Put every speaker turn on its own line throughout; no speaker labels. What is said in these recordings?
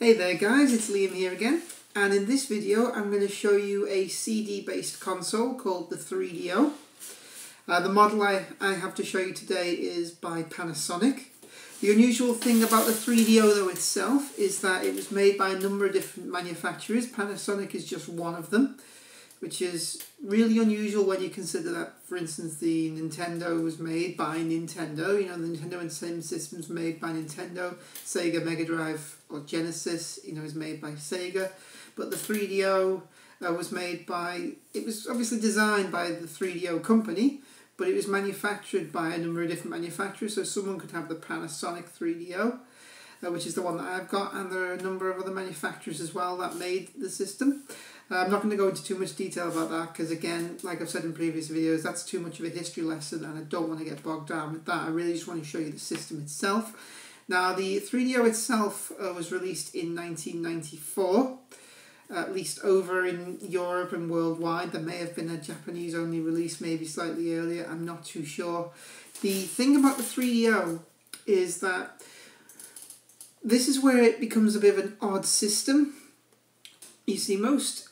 Hey there guys, it's Liam here again, and in this video I'm going to show you a CD based console called the 3DO. The model I have to show you today is by Panasonic. The unusual thing about the 3DO though itself is that it was made by a number of different manufacturers. Panasonic is just one of them, which is really unusual when you consider that, for instance, the Nintendo was made by Nintendo. You know, the Nintendo Entertainment System is made by Nintendo. Sega Mega Drive or Genesis, you know, is made by Sega. But the 3DO was made by, it was obviously designed by the 3DO company, but it was manufactured by a number of different manufacturers. So someone could have the Panasonic 3DO, which is the one that I've got, and there are a number of other manufacturers as well that made the system. I'm not going to go into too much detail about that because, again, like I've said in previous videos, that's too much of a history lesson and I don't want to get bogged down with that. I really just want to show you the system itself. Now, the 3DO itself was released in 1994, at least over in Europe and worldwide. There may have been a Japanese-only release, maybe slightly earlier, I'm not too sure. The thing about the 3DO is that this is where it becomes a bit of an odd system. You see, most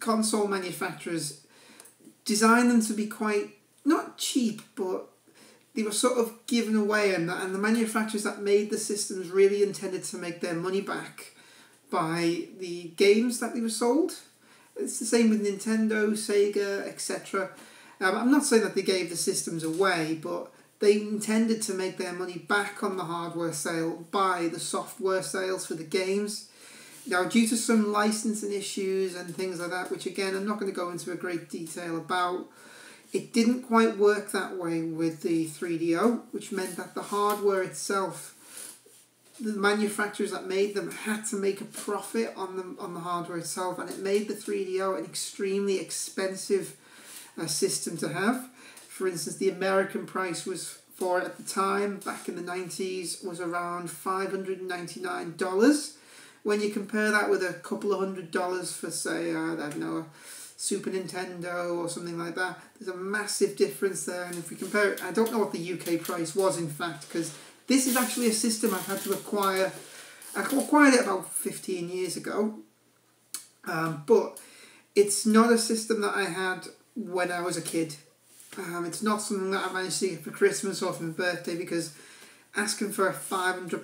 console manufacturers design them to be quite, not cheap, but they were sort of given away, and the manufacturers that made the systems really intended to make their money back by the games that they were sold. It's the same with Nintendo, Sega, etc. I'm not saying that they gave the systems away, but they intended to make their money back on the hardware sale by the software sales for the games. Now, due to some licensing issues and things like that, which again I'm not going to go into a great detail about, it didn't quite work that way with the 3DO, which meant that the hardware itself, the manufacturers that made them had to make a profit on the hardware itself, and it made the 3DO an extremely expensive system to have. For instance, the American price was for it at the time, back in the 90s, was around $599. When you compare that with a couple of $100 for, say, I don't know, a Super Nintendo or something like that, there's a massive difference there. And if we compare it, I don't know what the UK price was, in fact, because this is actually a system I've had to acquire. I acquired it about 15 years ago, but it's not a system that I had when I was a kid. It's not something that I managed to get for Christmas or for my birthday, because asking for a £500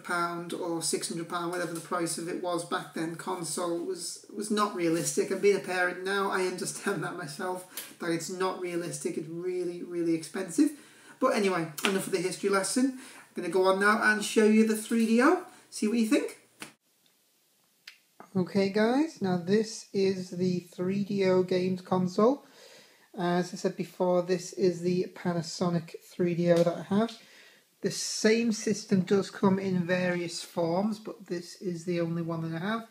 or £600, whatever the price of it was back then, console was not realistic. And being a parent now, I understand that myself, that it's not realistic. It's really, really expensive. But anyway, enough of the history lesson. I'm going to go on now and show you the 3DO. See what you think. Okay guys, now this is the 3DO games console. As I said before, this is the Panasonic 3DO that I have. The same system does come in various forms, but this is the only one that I have.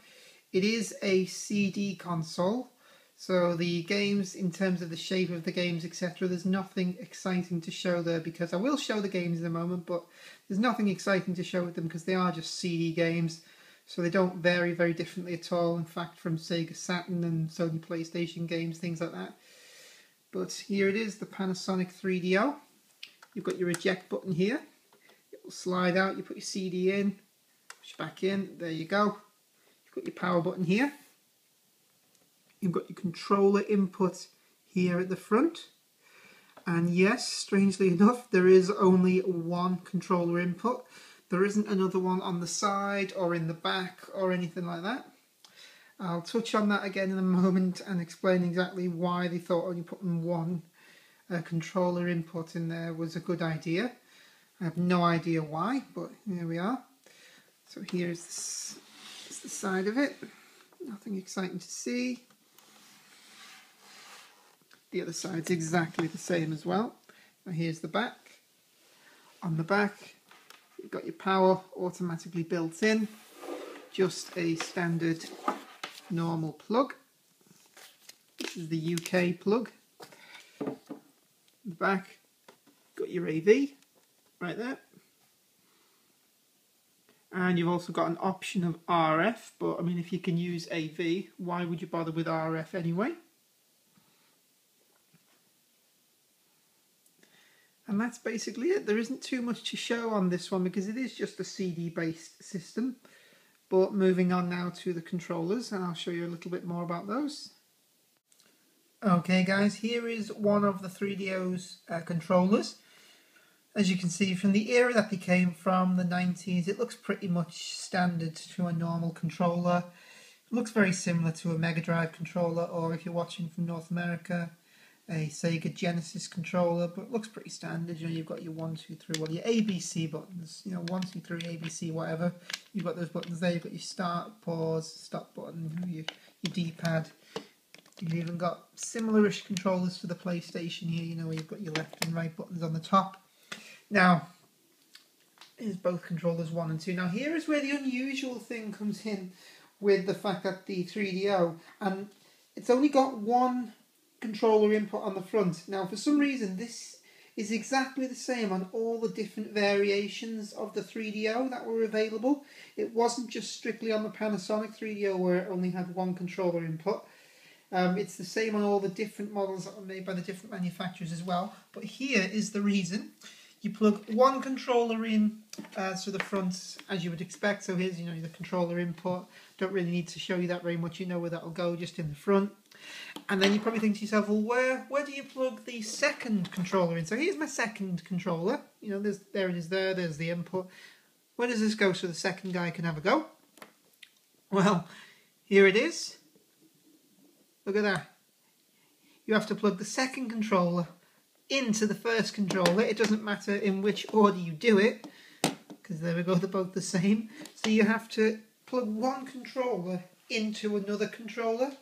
It is a CD console, so the games, in terms of the shape of the games, etc., there's nothing exciting to show there, because I will show the games in a moment, but there's nothing exciting to show with them because they are just CD games, so they don't vary very differently at all, in fact, from Sega Saturn and Sony PlayStation games, things like that. But here it is, the Panasonic 3DO. You've got your eject button here. It'll slide out, you put your CD in, push back in, there you go. You've got your power button here. You've got your controller input here at the front. And yes, strangely enough, there is only one controller input. There isn't another one on the side or in the back or anything like that. I'll touch on that again in a moment and explain exactly why they thought only putting one controller input in there was a good idea. I have no idea why, but here we are. So here's the side of it. Nothing exciting to see. The other side's exactly the same as well. Now here's the back. On the back, you've got your power automatically built in. Just a standard normal plug. This is the UK plug. On the back, got your AV. Right there. And you've also got an option of RF, but I mean, if you can use AV, why would you bother with RF anyway? And that's basically it. There isn't too much to show on this one because it is just a CD based system. But moving on now to the controllers, and I'll show you a little bit more about those. Okay guys, here is one of the 3DO's controllers. As you can see from the era that they came from, the 90s, it looks pretty much standard to a normal controller. It looks very similar to a Mega Drive controller, or if you're watching from North America, a Sega Genesis controller, but it looks pretty standard. You know, you've got your 1, 2, 3, well, your ABC buttons, you know, 1, 2, 3, ABC, whatever. You've got those buttons there. You've got your start, pause, stop button, your D-pad. You've even got similar-ish controllers to the PlayStation here, you know, where you've got your left and right buttons on the top. Now, here's both controllers 1 and 2. Now, here is where the unusual thing comes in with the fact that the 3DO, and it's only got one controller input on the front. Now, for some reason, this is exactly the same on all the different variations of the 3DO that were available. It wasn't just strictly on the Panasonic 3DO where it only had one controller input. It's the same on all the different models that were made by the different manufacturers as well. But here is the reason. You plug one controller in to the front, as you would expect. So here's, you know, the controller input. Don't really need to show you that very much. You know where that'll go, just in the front. And then you probably think to yourself, well, where do you plug the second controller in? So here's my second controller. You know, there it is there. There's the input. Where does this go so the second guy can have a go? Well, here it is. Look at that. You have to plug the second controller into the first controller. It doesn't matter in which order you do it, because there we go, they're both the same. So you have to plug one controller into another controller.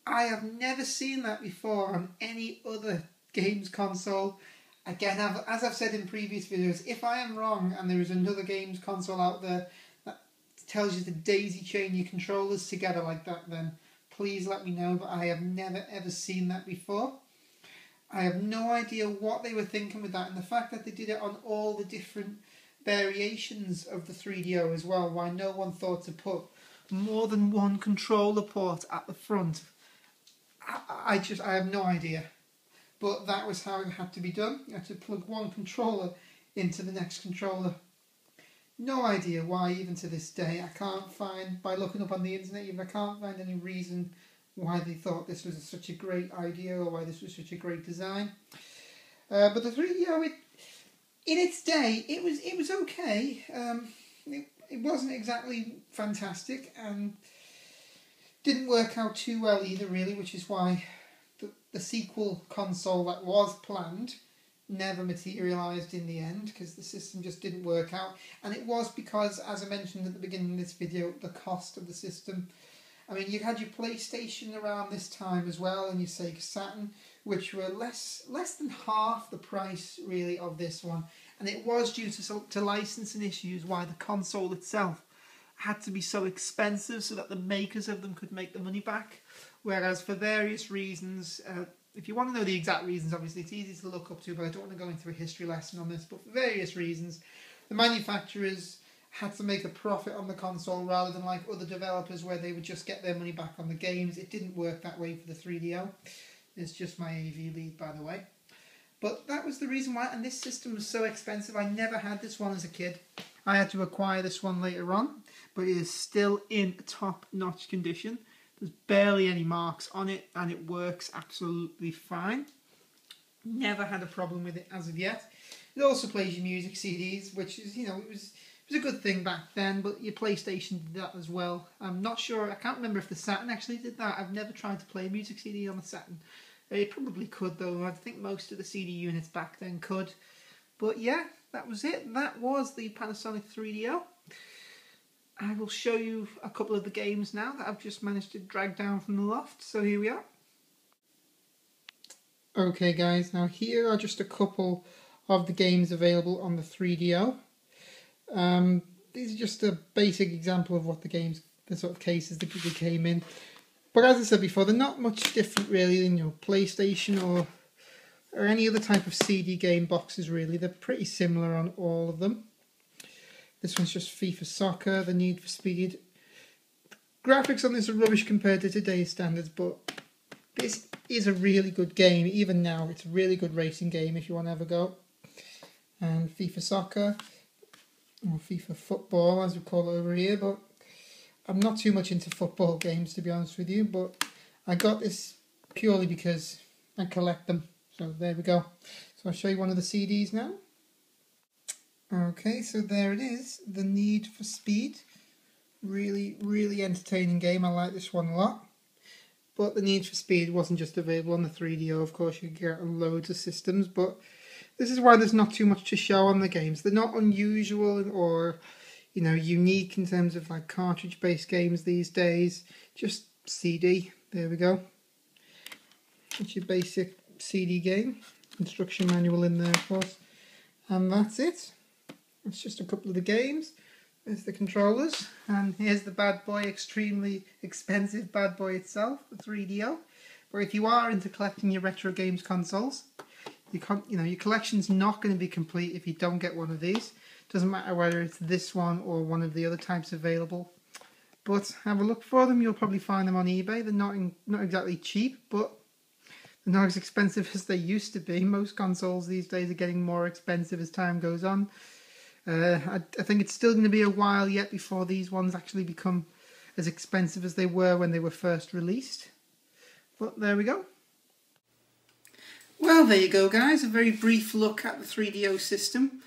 I have never seen that before on any other games console. Again, as I've said in previous videos, if I am wrong and there is another games console out there that tells you to daisy chain your controllers together like that, then please let me know, but I have never ever seen that before. I have no idea what they were thinking with that, and the fact that they did it on all the different variations of the 3DO as well, why no one thought to put more than one controller port at the front. I have no idea. But that was how it had to be done. You had to plug one controller into the next controller. No idea why, even to this day. I can't find, by looking up on the internet, even I can't find any reason why they thought this was such a great idea or why this was such a great design. But the 3DO, in its day, it was okay. It wasn't exactly fantastic and didn't work out too well either, really, which is why the sequel console that was planned never materialised in the end, because the system just didn't work out. And it was because, as I mentioned at the beginning of this video, the cost of the system. I mean, you had your PlayStation around this time as well, and your Sega Saturn, which were less than half the price, really, of this one. And it was due to licensing issues why the console itself had to be so expensive so that the makers of them could make the money back. Whereas for various reasons, if you want to know the exact reasons, obviously it's easy to look up to, but I don't want to go into a history lesson on this, but for various reasons, the manufacturers had to make a profit on the console rather than like other developers where they would just get their money back on the games. It didn't work that way for the 3DO. It's just my AV lead, by the way. But that was the reason why, and this system was so expensive. I never had this one as a kid. I had to acquire this one later on, but it is still in top-notch condition. There's barely any marks on it, and it works absolutely fine. Never had a problem with it as of yet. It also plays your music CDs, which is, you know, it was a good thing back then, but your PlayStation did that as well. I'm not sure, I can't remember if the Saturn actually did that. I've never tried to play a music CD on the Saturn. It probably could, though. I think most of the CD units back then could. But yeah, that was it. That was the Panasonic 3DO. I will show you a couple of the games now that I've just managed to drag down from the loft. So here we are. Okay guys, now here are just a couple of the games available on the 3DO. These are just a basic example of what the sort of cases that they came in. But as I said before, they're not much different really than your PlayStation or any other type of CD game boxes really. They're pretty similar on all of them. This one's just FIFA Soccer, the Need for Speed. Graphics on this are rubbish compared to today's standards, but this is a really good game. Even now, it's a really good racing game if you want to have a go. And FIFA Soccer, or FIFA Football as we call it over here, but I'm not too much into football games, to be honest with you, but I got this purely because I collect them. So there we go. So I'll show you one of the CDs now. Okay, so there it is, The Need for Speed. Really, really entertaining game. I like this one a lot. But The Need for Speed wasn't just available on the 3DO, of course you could get on loads of systems, but this is why there's not too much to show on the games. They're not unusual or, you know, unique in terms of like cartridge-based games these days. Just CD. There we go. It's your basic CD game. Instruction manual in there, of course. And that's it. It's just a couple of the games. There's the controllers, and here's the bad boy, extremely expensive bad boy itself, the 3DO. But if you are into collecting your retro games consoles, your collection's not going to be complete if you don't get one of these. Doesn't matter whether it's this one or one of the other types available. But have a look for them. You'll probably find them on eBay. They're not exactly cheap, but they're not as expensive as they used to be. Most consoles these days are getting more expensive as time goes on. I think it's still going to be a while yet before these ones actually become as expensive as they were when they were first released. But there we go. Well, there you go, guys. A very brief look at the 3DO system.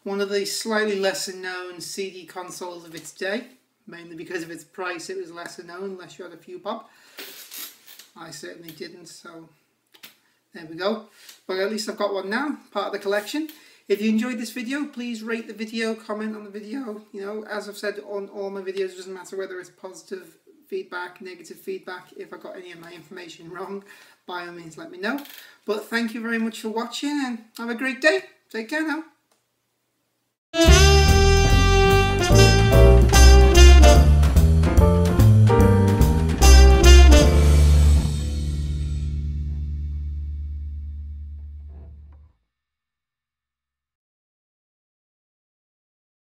One of the slightly lesser known CD consoles of its day. Mainly because of its price, it was lesser known unless you had a few bob. I certainly didn't, so there we go. But at least I've got one now, part of the collection. If you enjoyed this video, please rate the video, comment on the video. You know, as I've said on all my videos, it doesn't matter whether it's positive feedback, negative feedback. If I got any of my information wrong, by all means let me know. But thank you very much for watching and have a great day. Take care now.